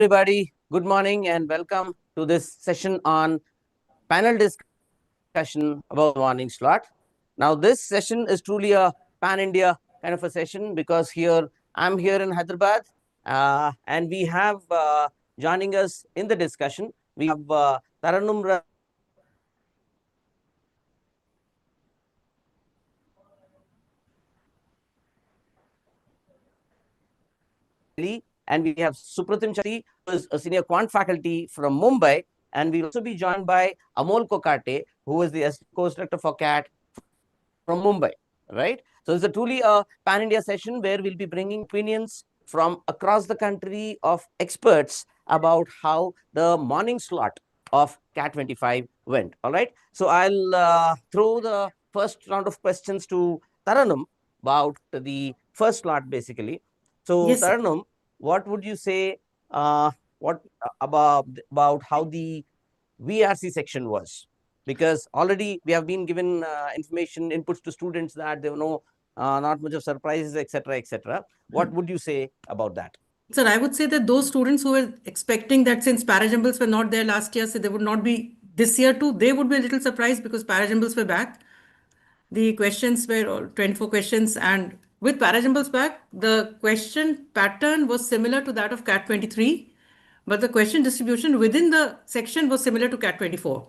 everybody. Good morning and welcome to this session on panel discussion about morning slot. Now, this session is truly a pan-India kind of a session because I'm here in Hyderabad, and we have joining us in the discussion. We have Taranum and we have Supratim Chatti, who is a senior quant faculty from Mumbai, and we'll also be joined by Amol Kokate, who is the course director for CAT from Mumbai, right? So it's a truly a pan-India session where we'll be bringing opinions from across the country of experts about how the morning slot of CAT 25 went, all right? So I'll throw the first round of questions to Taranum about the first slot, basically. So Yes, sir. Taranum, what would you say what about how the VRC section was? Because already we have been given information inputs to students that there were not much of surprises, etc., etc. What would you say about that? Sir, I would say that those students who were expecting that since parajumbles were not there last year, so they would not be this year too, they would be a little surprised because parajumbles were back. The questions were all 24 questions, and with parajumbles back, the question pattern was similar to that of CAT 23, but the question distribution within the section was similar to CAT 24.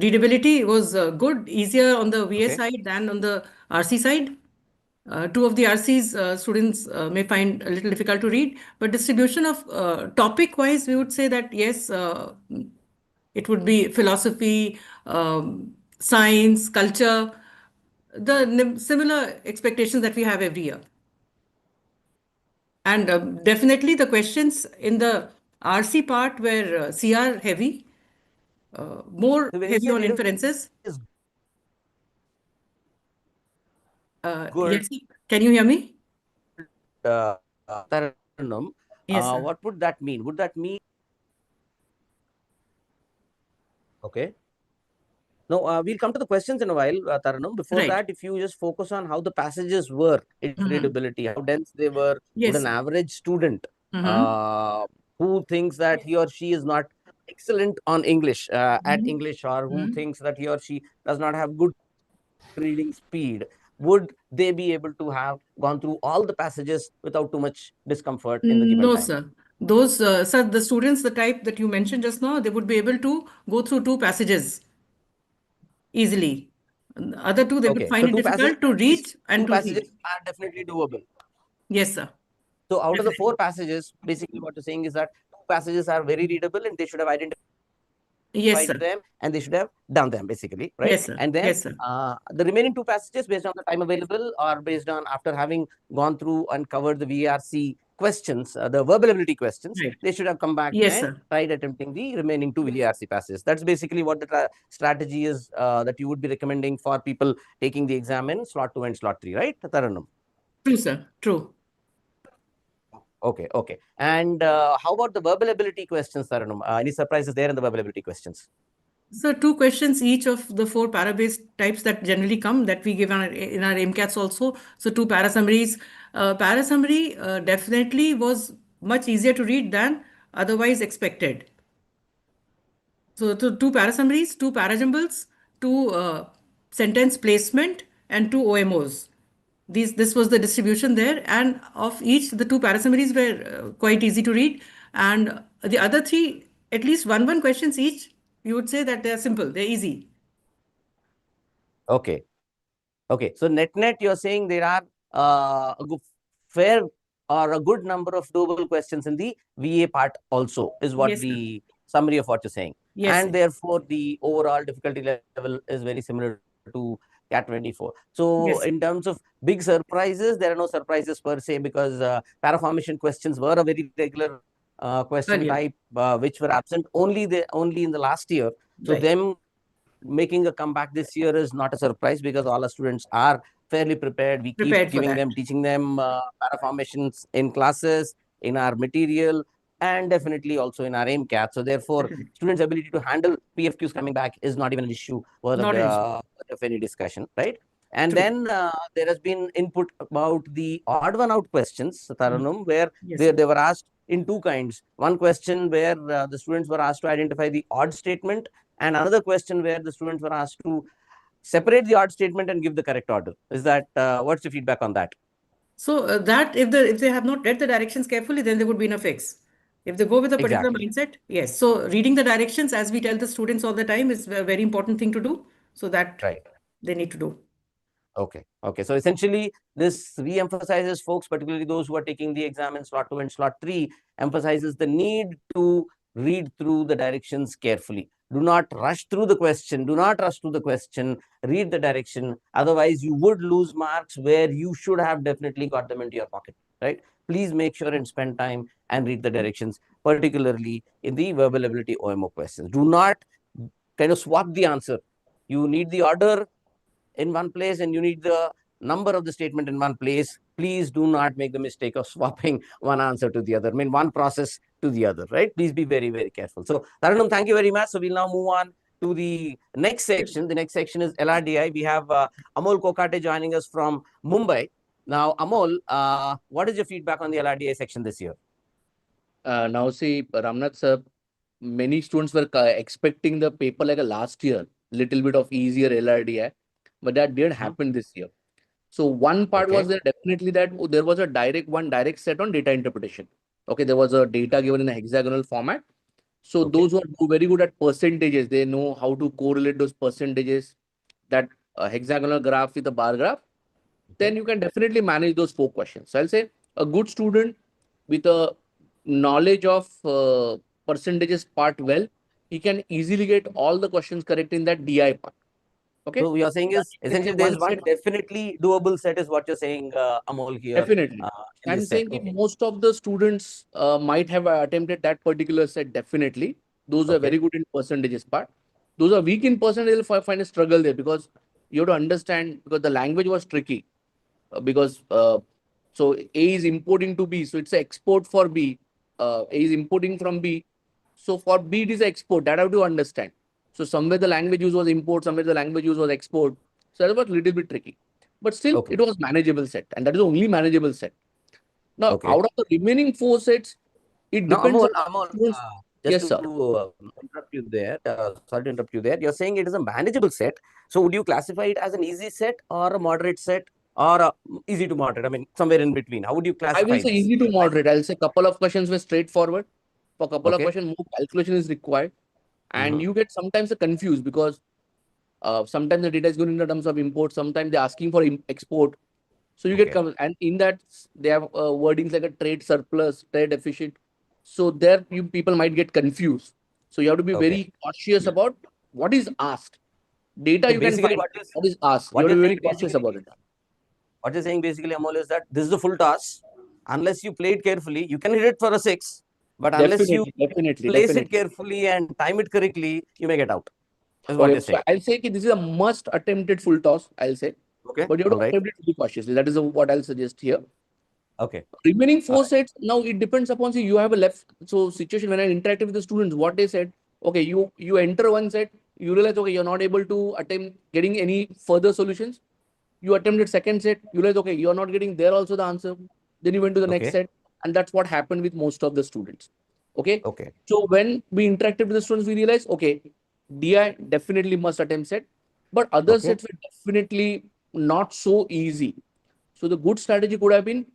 Readability was good, easier on the VA Okay. side than on the RC side. Two of the RCs students may find a little difficult to read, but distribution of topic wise, we would say that yes, it would be philosophy, science, culture, the similar expectations that we have every year. And definitely the questions in the RC part were CR heavy, more So when you heavy say on readability inferences. is good, Yes, can you hear me? Taranum, Yes, sir. what would that mean? Would that mean okay? No, we'll come to the questions in a while, Taranum. Before Right. that, if you just focus on how the passages were, its Mhm. readability, how dense they were, would Yes, an sir. average student Mhm. uh, who thinks that he or she is not excellent on English at Mhm. English, or who Mhm. thinks that he or she does not have good reading speed, would they be able to have gone through all the passages without too much discomfort in the given No, time? sir. Those, sir, the students, the type that you mentioned just now, they would be able to go through two passages easily. Other two, they would Okay, so find it difficult to these read and two to passages read. are definitely doable. Yes, sir. So out of the Definitely. four passages, basically what you're saying is that two passages are very readable and they should have identified Yes, sir. them and they should have done them, basically, right? Yes, sir. And then Yes, sir. the remaining two passages, based on the time available or based on after having gone through and covered the VRC questions, the verbal ability questions, Right. they should have come back Yes, and sir. tried attempting the remaining two VRC passages. That's basically what the strategy is that you would be recommending for people taking the exam in slot 2 and slot 3, right, Taranam? True, sir. True. Okay, okay. And how about the verbal ability questions, Taranam? Any surprises there in the verbal ability questions? So two questions each of the four para-based types that generally come that we give in our MCATs also. So two para summaries. Para summary definitely was much easier to read than otherwise expected. So two para summaries, two para jumbles, two sentence placement, and two OMOs. This was the distribution there, and of each, the two para summaries were quite easy to read, and the other three, at least one questions each. You would say that they're simple, they're easy. Okay. Okay, so net, you're saying there are a good, fair or a good number of doable questions in the VA part also, is what Yes, sir. the summary of what you're saying. Yes, And sir. therefore, the overall difficulty level is very similar to CAT 24. So, Yes, sir. in terms of big surprises, there are no surprises per se because paraformation questions were a very regular question Earlier. type, which were absent only in the last year. So, Right. them making a comeback this year is not a surprise because all our students are fairly prepared. We keep Prepared for giving that. them, teaching them paraformations in classes, in our material, and definitely also in our aimcat. So therefore, Correct. students' ability to handle PFQs coming back is not even an issue worth Not an issue. of any discussion, right? And True. then there has been input about the odd one out questions, Mm. Taranum, where Yes, they sir. were asked in two kinds. One question where the students were asked to identify the odd statement, and another question where the students were asked to separate the odd statement and give the correct order. Is that what's your feedback on that? So that if they have not read the directions carefully, then they would be in a fix. If they go with a particular Exactly. mindset, yes. So reading the directions, as we tell the students all the time, is a very important thing to do. So that Right. they need to do. Okay. Okay. So essentially, this re-emphasizes folks, particularly those who are taking the exam in slot 2 and slot 3, emphasizes the need to read through the directions carefully. Do not rush through the question. Do not rush through the question. Read the direction. Otherwise, you would lose marks where you should have definitely got them into your pocket. Right? Please make sure and spend time and read the directions, particularly in the verbal ability OMO questions. Do not kind of swap the answer. You need the order in one place and you need the number of the statement in one place. Please do not make the mistake of swapping one answer to the other. I mean, one process to the other, right? Please be very, very careful. So, Taranam, thank you very much. So, we'll now move on to the next section. The next section is LRDI. We have Amol Kokate joining us from Mumbai. Now, Amol, what is your feedback on the LRDI section this year? Now see, Ramnath sir, many students were expecting the paper like a last year, little bit of easier LRDI, but that didn't happen this year. So one part was there definitely that there was a direct set on data interpretation. Okay, there was a data given in a hexagonal format. So those who are very good at percentages, they know how to correlate those percentages, that hexagonal graph with a bar graph. Then you can definitely manage those 4 questions. So I'll say a good student with a knowledge of percentages part well, he can easily get all the questions correct in that DI part. Okay. So you're saying is essentially there's one definitely doable set is what you're saying, Amol, here. Definitely. In I'm this set. saying most of the students might have attempted that particular set. Definitely. Those are very good in percentages part. Those are weak in percentage, they'll find a struggle there because you have to understand, because the language was tricky. Because so A is importing to B, so it's an export for B. A is importing from B, so for B it is an export. That I have to understand. So somewhere the language use was import, somewhere the language use was export. So that was a little bit tricky, but still it was manageable set, and that is the only manageable set. Now out of the remaining 4 sets, it depends on Amol, students. just Yes, sir. to interrupt you there, sorry to interrupt you there. You're saying it is a manageable set. So would you classify it as an easy set or a moderate set or a easy to moderate? I mean, somewhere in between. How would you I will classify say this? easy to moderate. I'll say couple of questions were straightforward. For couple of questions, more calculation is required. And you get sometimes confused because sometimes the data is going in the terms of import, sometimes they're asking for export. So you get, and in that they have wordings like a trade surplus, trade deficit. So there you people might get confused. So you have to be very cautious about what is asked. Data So you can basically, find. What is asked? You what have to you're be saying very cautious about it. what you're saying basically, Amol, is that this is the full toss. Unless you play it carefully, you can hit it for a 6. But unless you place it carefully and time it correctly, you may get out. Is what Okay, you're so saying. I'll say this is a must attempted full toss, I'll say. But you have to attempt it very cautiously. That is what I'll suggest here. Remaining 4 sets, now it depends upon, see, you have a left. So situation when I interacted with the students, what they said, okay, you enter one set, you realize, okay, you're not able to attempt getting any further solutions. You attempted second set, you realize, okay, you're not getting there also the answer. Then you went to the next set. And that's what happened with most of the students. Okay. So when we interacted with the students, we realized, okay, DI definitely must attempt set, but other sets were definitely not so easy. So the good strategy could have been,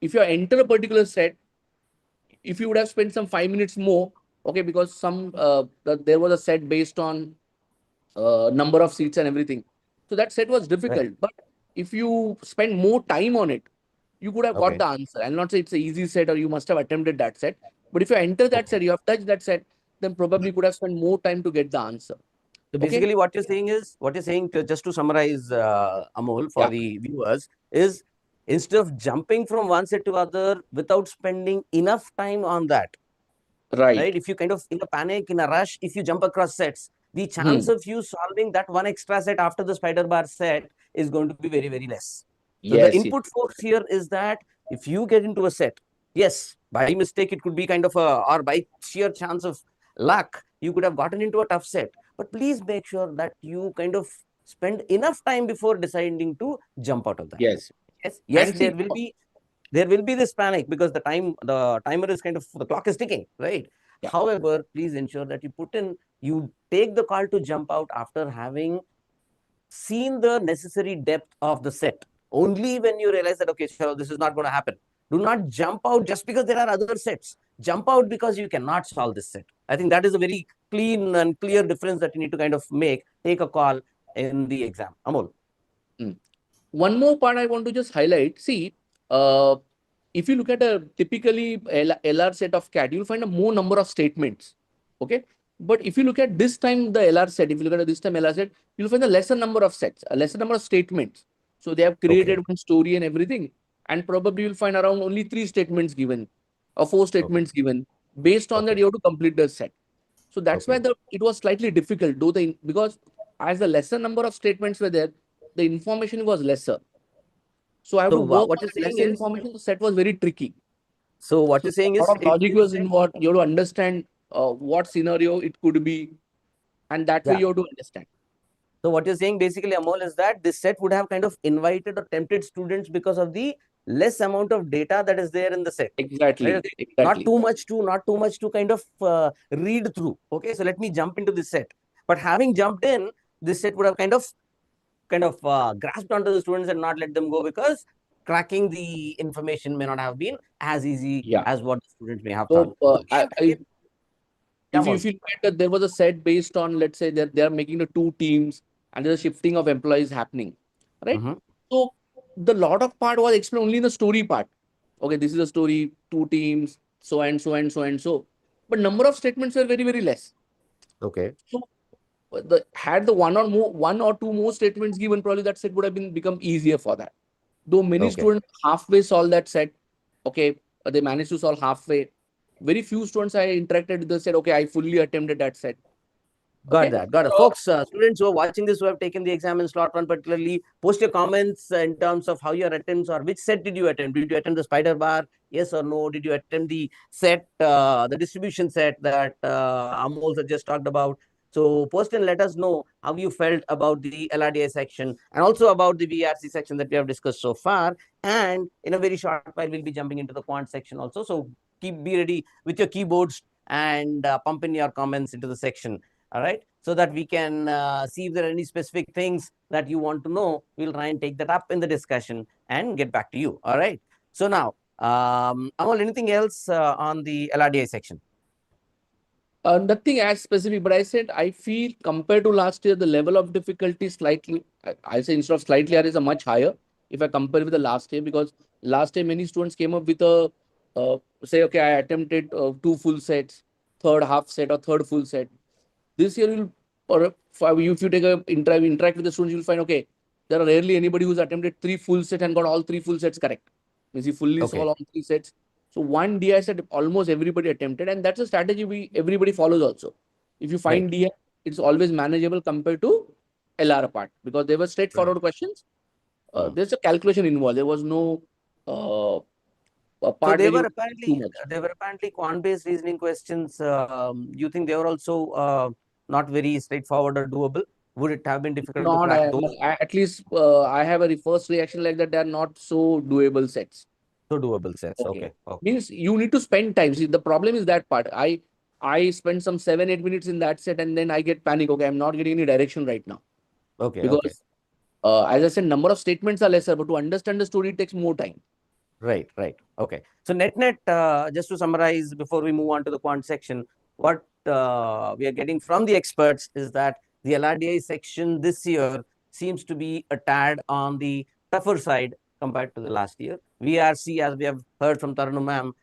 if you enter a particular set, if you would have spent some 5 minutes more, okay, because there was a set based on number of seats and everything. So that set was difficult, but if you spend more time on it, you could have got the answer. I'll not say it's an easy set or you must have attempted that set, but if you enter that set, you have touched that set, then probably could have spent more time to get the answer. So basically, what you're saying is, just to summarize, Amol, for the viewers, is instead of jumping from one set to other without spending enough time on that, right? If you kind of in a panic, in a rush, if you jump across sets, the chance of you solving that one extra set after the spider bar set is going to be very, very less. So the input force here is that if you get into a set, yes, by mistake, it could be kind of or by sheer chance of luck, you could have gotten into a tough set. But please make sure that you kind of spend enough time before deciding to jump out of that. Yes. Yes, there will be there will be this panic because the timer is the clock is ticking, right? Yeah. However, please ensure that you take the call to jump out after having seen the necessary depth of the set. Only when you realize that, okay, so this is not going to happen. Do not jump out just because there are other sets. Jump out because you cannot solve this set. I think that is a very clean and clear difference that you need to make. Take a call in the exam. Amol. One more part I want to just highlight. See, if you look at a typically LR set of CAT, you'll find a more number of statements. Okay. But if you look at this time, the LR set, if you look at this time LR set, you'll find a lesser number of sets, a lesser number of statements. So they have created one story and everything. And probably you'll find around only 3 statements given or 4 statements given. Based on that, you have to complete the set. So that's why it was slightly difficult, because as the lesser number of statements were there, the information was lesser. So I have to work what on lesser information. The set was very tricky. So what you're saying is, a lot of logic was involved. You have to understand what scenario it could be, and that way you have to understand. So what you're saying basically, Amol, is that this set would have kind of invited or tempted students because of the less amount of data that is there in the set. Exactly. Right? Exactly. Not too much to kind of read through. Okay, so let me jump into this set. But having jumped in, this set would have kind of grasped onto the students and not let them go, because cracking the information may not have been as easy as what the students may have thought. If you look at that, there was a set based on, let's say, they are making the 2 teams and there's a shifting of employees happening, right? So the lot of part was explained only in the story part. Okay, this is a story, 2 teams, so and so and so and so. But number of statements were very, very less. Okay. So had the one or two more statements given, probably that set would have become easier for that. Though many students halfway solve that set. Okay, they managed to solve halfway. Very few students I interacted with said, okay, I fully attempted that set. Got it. Folks, students who are watching this, who have taken the exam in slot 1 particularly, post your comments in terms of how your attempts or which set did you attempt. Did you attempt the spider bar? Yes or no? Did you attempt the set, the distribution set that Amol had just talked about? So post and let us know how you felt about the LRDI section and also about the VRC section that we have discussed so far. And in a very short while, we'll be jumping into the quant section also. So be ready with your keyboards and pump in your comments into the section. All right, so that we can see if there are any specific things that you want to know. We'll try and take that up in the discussion and get back to you. All right. So now, Amol, anything else on the LRDI section? Nothing as specific, but I said I feel compared to last year, the level of difficulty slightly, I say instead of slightly, is a much higher if I compare with the last year, because last year many students came up with a say, okay, I attempted 2 full sets, third half set or third full set. This year, if you take interact with the students, you'll find, okay, there are rarely anybody who's attempted 3 full sets and got all 3 full sets correct. Means he fully solved all 3 sets. So one DI set almost everybody attempted, and that's a strategy everybody follows also. If you find DI, it's always manageable compared to LR part, because they were straightforward questions. There's a calculation involved. There was no part. So they were apparently quant-based reasoning questions. You think they were also not very straightforward or doable? Would it have been difficult to crack those? At least I have a first reaction like that. They are not so doable sets. So doable sets. Okay. Means you need to spend time. See, the problem is that part. I spend some 7-8 minutes in that set, and then I get panic. Okay, I'm not getting any direction right now. Because as I said, number of statements are lesser, but to understand the story, it takes more time. Right. Okay. So net, just to summarize before we move on to the quant section, what we are getting from the experts is that the LRDI section this year seems to be a tad on the tougher side compared to the last year. VRC, as we have heard from Taranu ma'am,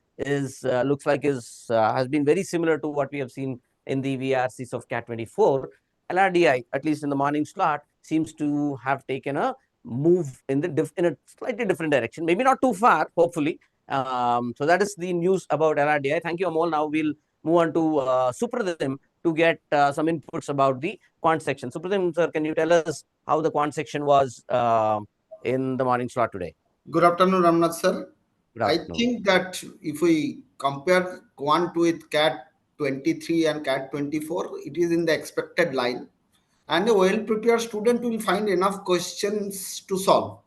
looks like has been very similar to what we have seen in the VRCs of CAT 24. LRDI, at least in the morning slot, seems to have taken a move in a slightly different direction, maybe not too far, hopefully. So that is the news about LRDI. Thank you, Amol. Now we'll move on to Supratim to get some inputs about the quant section. Supratim, sir, can you tell us how the quant section was in the morning slot today? Good afternoon, Ramnath sir. I think that if we compare quant with CAT 23 and CAT 24, it is in the expected line. And a well-prepared student will find enough questions to solve.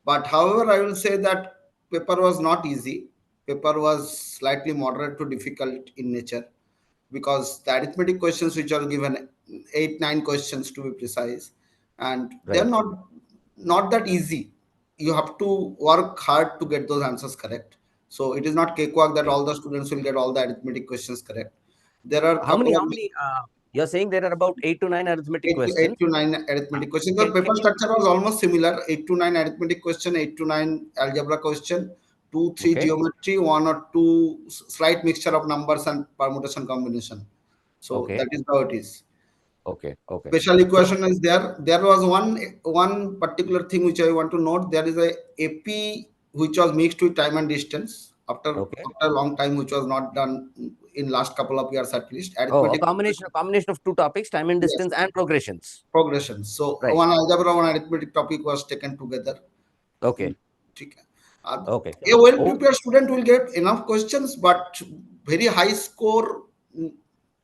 But however, I will say that paper was not easy. Paper was slightly moderate to difficult in nature, because the arithmetic questions which are given, 8-9 questions to be precise, and they're not that easy. You have to work hard to get those answers correct. So it is not cakewalk that all the students will get all the arithmetic questions correct. There are how many you're saying there are about 8 to 9 arithmetic questions? 8 to 9 arithmetic questions. The paper structure was almost similar. 8 to 9 arithmetic question, 8 to 9 algebra question, 2-3 geometry, 1 or 2 slight mixture of numbers and permutation combination. So that is how it is. Okay. Special equation is there. There was one particular thing which I want to note. There is a AP which was mixed with time and distance after a long time, which was not done in last couple of years at least. Arithmetic. A combination of two topics, time and distance, and progressions. So one algebra, one arithmetic topic was taken together. Okay. A well-prepared student will get enough questions, but very high score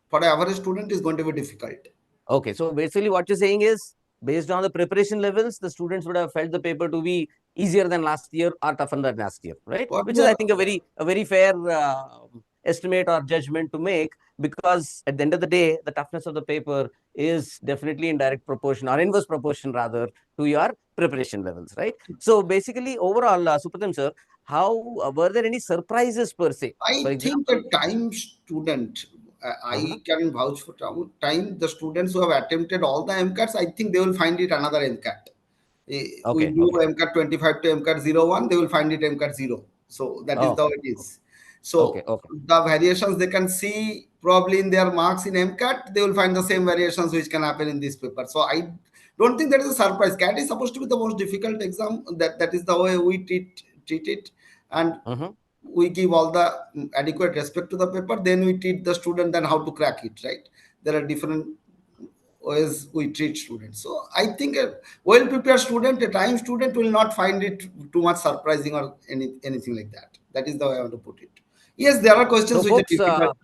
for an average student is going to be difficult. Okay, so basically what you're saying is, based on the preparation levels, the students would have felt the paper to be easier than last year or tougher than last year, right? Which is, I think, a very fair estimate or judgment to make, because at the end of the day, the toughness of the paper is definitely in direct proportion, or inverse proportion rather, to your preparation levels, right? So basically, overall, Supratim sir, how were there any surprises per se? I think a time student, I can vouch for time. The students who have attempted all the MCATs, I think they will find it another MCAT. We do MCAT 25 to MCAT 01, they will find it MCAT 0. So that is how it is. So the variations they can see probably in their marks in MCAT, they will find the same variations which can happen in this paper. So I don't think that is a surprise. CAT is supposed to be the most difficult exam. That is the way we treat it. And we give all the adequate respect to the paper, then we treat the student and how to crack it, right? There are different ways we treat students. So I think a well-prepared student, a time student, will not find it too much surprising or anything like that. That is the way I want to put it. Yes, there are questions which are difficult.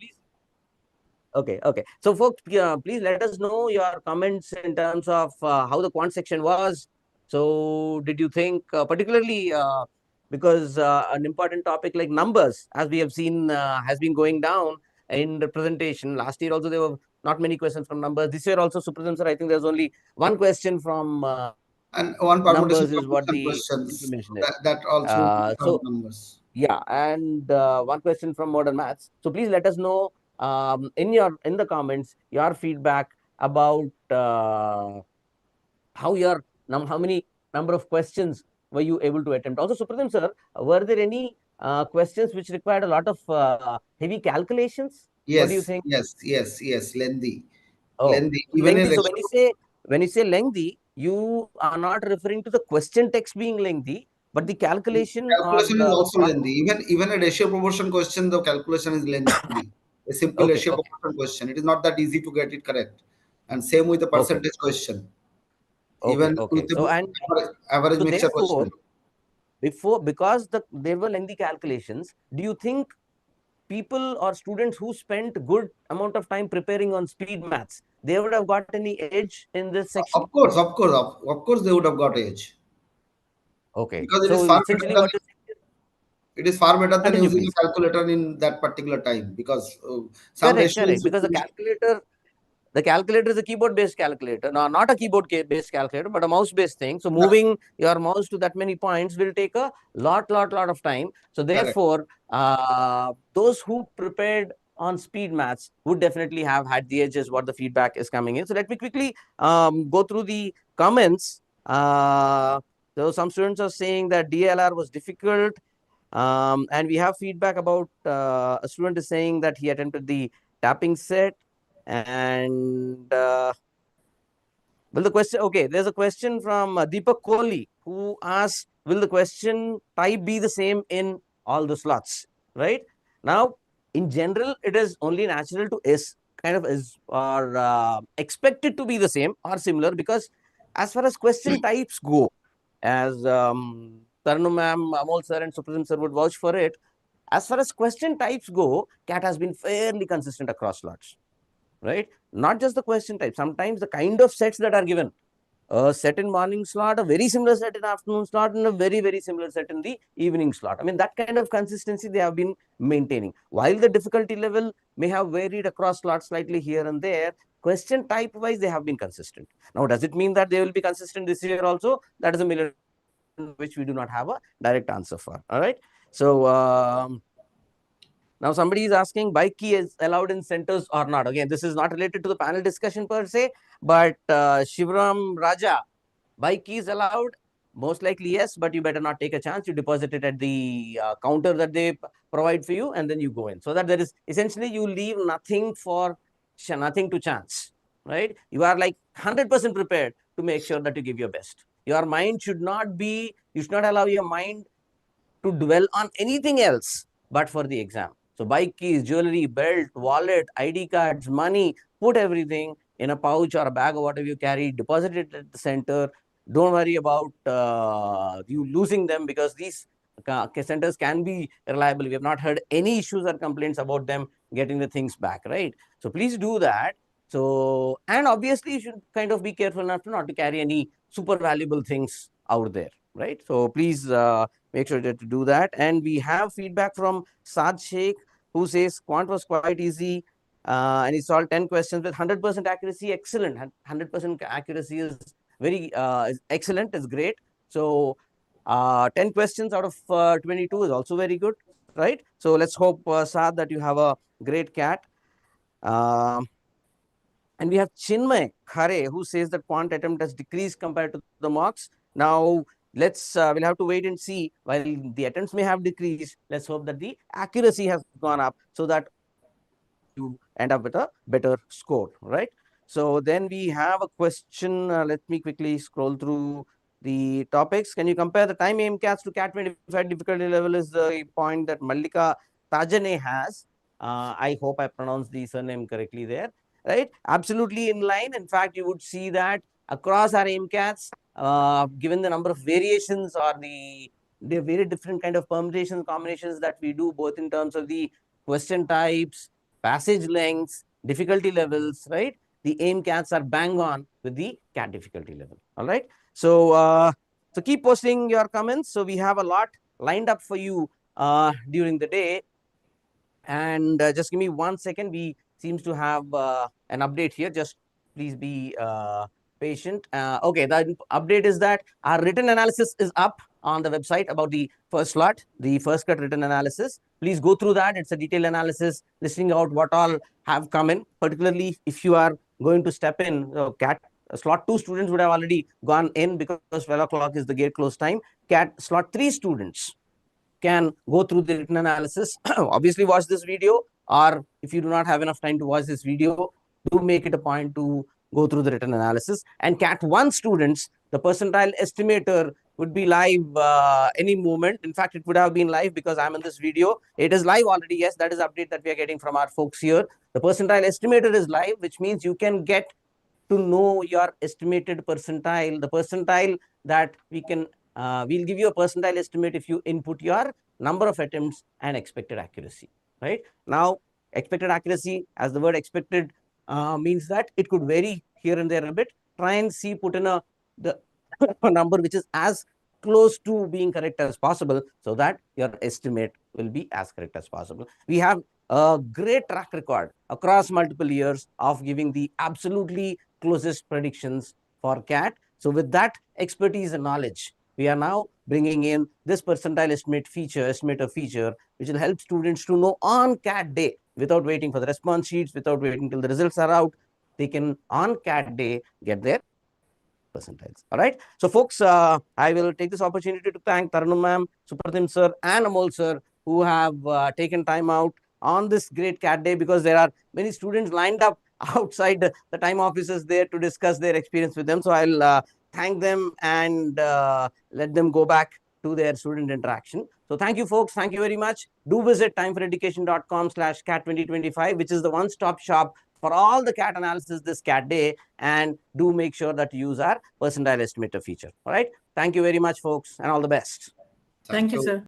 Okay. So, folks, please let us know your comments in terms of how the quant section was. So, did you think, particularly because an important topic like numbers, as we have seen, has been going down in the presentation. Last year also, there were not many questions from numbers. This year also, Supratim sir, I think there's only one question from and one numbers is what the questions information is. That also so numbers. Yeah, and one question from modern maths. So please let us know in the comments your feedback about how many number of questions were you able to attempt. Also, Supratim sir, were there any questions which required a lot of heavy calculations? Yes. What do you think? Yes. Lengthy. Lengthy. Even so when you say lengthy, you are not referring to the question text being lengthy, but the calculation is also lengthy. Even a ratio proportion question, the calculation is lengthy. A simple ratio proportion question, it is not that easy to get it correct. And same with the percentage question. Even with the average mixture question. Because there were lengthy calculations, do you think people or students who spent good amount of time preparing on speed maths, they would have got any edge in this section? Of course, they would have got edge. Okay. Because it is far better than using a calculator in that particular time, because some correct. Because the calculator is a keyboard-based calculator. No, not a keyboard-based calculator, but a mouse-based thing. So moving your mouse to that many points will take a lot of time. So therefore, those who prepared on speed maths would definitely have had the edges, what the feedback is coming in. So let me quickly go through the comments. So some students are saying that DLR was difficult. And we have feedback about a student is saying that he attempted the tapping set. And well, the question, there's a question from Deepak Kohli, who asks, will the question type be the same in all the slots? Right now, in general, it is only natural to expected to be the same or similar, because as far as question types go, as Tarnu ma'am, Amol sir and Supratim sir would vouch for it, as far as question types go, CAT has been fairly consistent across slots. Right? Not just the question type, sometimes the kind of sets that are given. a set in morning slot, a very similar set in afternoon slot, and a very, very similar set in the evening slot. I mean, that kind of consistency they have been maintaining. While the difficulty level may have varied across slots slightly here and there, question type wise, they have been consistent. Now, does it mean that they will be consistent this year also? That is a million which we do not have a direct answer for. All right. So, now somebody is asking, bike key is allowed in centers or not. Again, this is not related to the panel discussion per se, but Shivram Raja, bike key is allowed? Most likely yes, but you better not take a chance. You deposit it at the counter that they provide for you, and then you go in. So that there is essentially you leave nothing to chance, right? You are like 100% prepared to make sure that you give your best. Your mind should not be, you should not allow your mind to dwell on anything else but for the exam. So bike keys, jewelry, belt, wallet, ID cards, money, put everything in a pouch or a bag or whatever you carry, deposit it at the center. Don't worry about you losing them, because these centers can be reliable. We have not heard any issues or complaints about them getting the things back, right? So please do that. So, and obviously you should kind of be careful enough to not to carry any super valuable things out there, right? So please make sure to do that. And we have feedback from Saad Sheikh, who says quant was quite easy. And he solved 10 questions with 100% accuracy. Excellent. 100% accuracy is very excellent. It's great. So 10 questions out of 22 is also very good, right? So let's hope, Saad, that you have a great cat. And we have Chinmay Khare, who says that quant attempt has decreased compared to the mocks. Now, we'll have to wait and see. While the attempts may have decreased, let's hope that the accuracy has gone up, so that you end up with a better score, right? So then we have a question. Let me quickly scroll through the topics. Can you compare the time aimcats to CAT 25 difficulty level is the point that Mallika Tajane has. I hope I pronounced the surname correctly there, right? Absolutely in line. In fact, you would see that across our aimcats, given the number of variations or the very different kind of permutations, combinations that we do, both in terms of the question types, passage lengths, difficulty levels, right? The aimcats are bang on with the CAT difficulty level. All right. So, so keep posting your comments. So we have a lot lined up for you during the day. And just give me 1 second. We seems to have an update here. Just please be patient. Okay, the update is that our written analysis is up on the website about the first slot, the first cut written analysis. Please go through that. It's a detailed analysis listing out what all have come in, particularly if you are going to step in. CAT slot 2 students would have already gone in because 12 o'clock is the gate close time. CAT slot 3 students can go through the written analysis. Obviously, watch this video, or if you do not have enough time to watch this video, do make it a point to go through the written analysis. And CAT 1 students, the percentile estimator would be live any moment. In fact, it would have been live because I'm in this video. It is live already. Yes, that is update that we are getting from our folks here. The percentile estimator is live, which means you can get to know your estimated percentile, the percentile that we can we'll give you a percentile estimate if you input your number of attempts and expected accuracy, right? Now, expected accuracy, as the word expected means that it could vary here and there a bit. Try and see, put in a number which is as close to being correct as possible, so that your estimate will be as correct as possible. We have a great track record across multiple years of giving the absolutely closest predictions for CAT. So with that expertise and knowledge, we are now bringing in this percentile estimator feature, which will help students to know on CAT day, without waiting for the response sheets, without waiting till the results are out. They can on CAT day get their percentiles. All right. So folks, I will take this opportunity to thank Taranum ma'am, Supratim sir, and Amol sir, who have taken time out on this great CAT day, because there are many students lined up outside the time offices there to discuss their experience with them. So I'll thank them and let them go back to their student interaction. So thank you, folks. Thank you very much. Do visit timeforeducation.com/CAT2025, which is the one-stop shop for all the CAT analysis this CAT day, and do make sure that you use our percentile estimator feature. All right. Thank you very much, folks, and all the best. Thank you, sir.